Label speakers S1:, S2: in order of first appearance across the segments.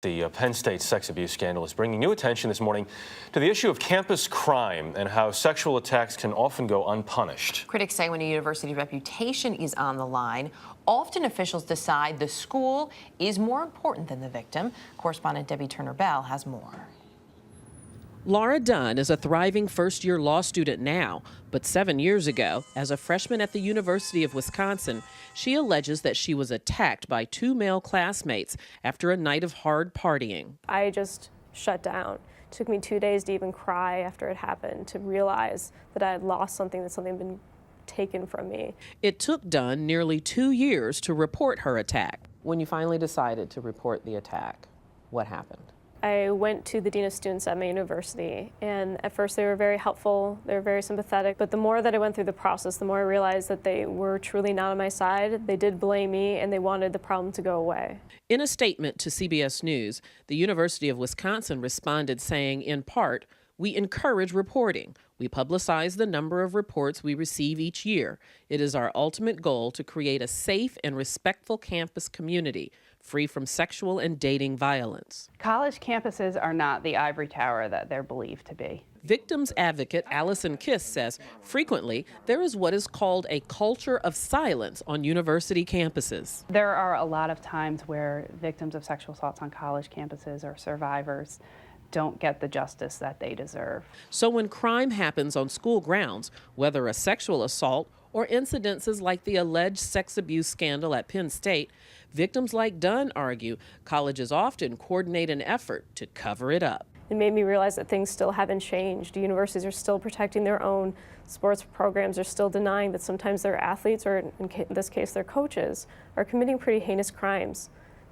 S1: The Penn State sex abuse scandal is bringing new attention this morning to the issue of campus crime and how sexual attacks can often go unpunished.
S2: Critics say when a university's reputation is on the line, often officials decide the school is more important than the victim. Correspondent Debbye Turner Bell has more.
S3: Laura Dunn is a thriving first-year law student now, but 7 years ago, as a freshman at the University of Wisconsin, she alleges that she was attacked by two male classmates after a night of hard partying.
S4: I just shut down. It took me 2 days to even cry after it happened, to realize that I had lost something, that something had been taken from me.
S3: It took Dunn nearly 2 years to report her attack. When you finally decided to report the attack, what happened?
S4: I went to the dean of students at my university, and at first they were very helpful, they were very sympathetic, but the more that I went through the process, the more I realized that they were truly not on my side. They did blame me, and they wanted the problem to go away.
S3: In a statement to CBS News, the University of Wisconsin responded saying, in part, "We encourage reporting. We publicize the number of reports we receive each year. It is our ultimate goal to create a safe and respectful campus community, free from sexual and dating violence."
S5: College campuses are not the ivory tower that they're believed to be.
S3: Victims advocate Allison Kiss says frequently there is what is called a culture of silence on university campuses.
S5: There are a lot of times where victims of sexual assaults on college campuses or survivors don't get the justice that they deserve.
S3: So when crime happens on school grounds, whether a sexual assault or incidences like the alleged sex abuse scandal at Penn State, victims like Dunn argue colleges often coordinate an effort to cover it up.
S4: It made me realize that things still haven't changed. Universities are still protecting their own sports programs, are still denying that sometimes their athletes, or in this case their coaches, are committing pretty heinous crimes.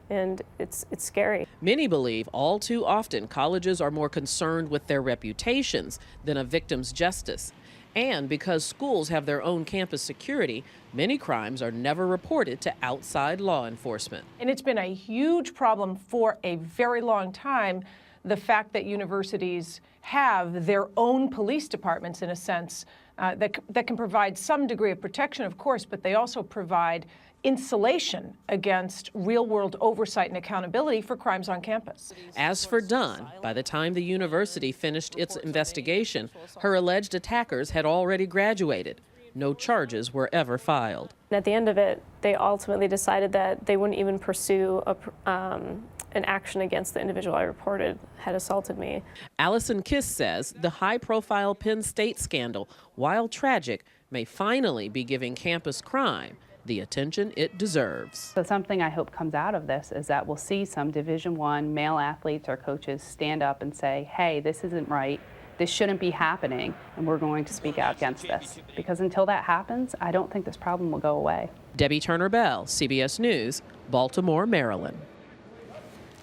S4: And it's scary.
S3: Many believe all too often colleges are more concerned with their reputations than a victim's justice. And because schools have their own campus security, many crimes are never reported to outside law enforcement.
S6: And it's been a huge problem for a very long time, the fact that universities have their own police departments, in a sense, that can provide some degree of protection, of course, but they also provide insulation against real-world oversight and accountability for crimes on campus.
S3: As for Dunn, by the time the university finished its investigation, her alleged attackers had already graduated. No charges were ever filed.
S4: And at the end of it, they ultimately decided that they wouldn't even pursue an action against the individual I reported had assaulted me.
S3: Allison Kiss says the high-profile Penn State scandal, while tragic, may finally be giving campus crime the attention it deserves.
S5: So something I hope comes out of this is that we'll see some Division I male athletes or coaches stand up and say, hey, this isn't right, this shouldn't be happening, and we're going to speak out against this. Because until that happens, I don't think this problem will go away.
S3: Debbye Turner Bell, CBS News, Baltimore, Maryland.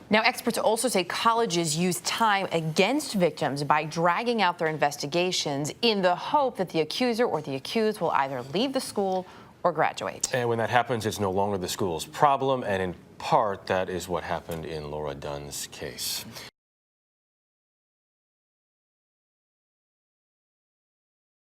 S2: Now, experts also say colleges use time against victims by dragging out their investigations in the hope that the accuser or the accused will either leave the school or graduate.
S1: And when that happens, it's no longer the school's problem, and in part, that is what happened in Laura Dunn's case.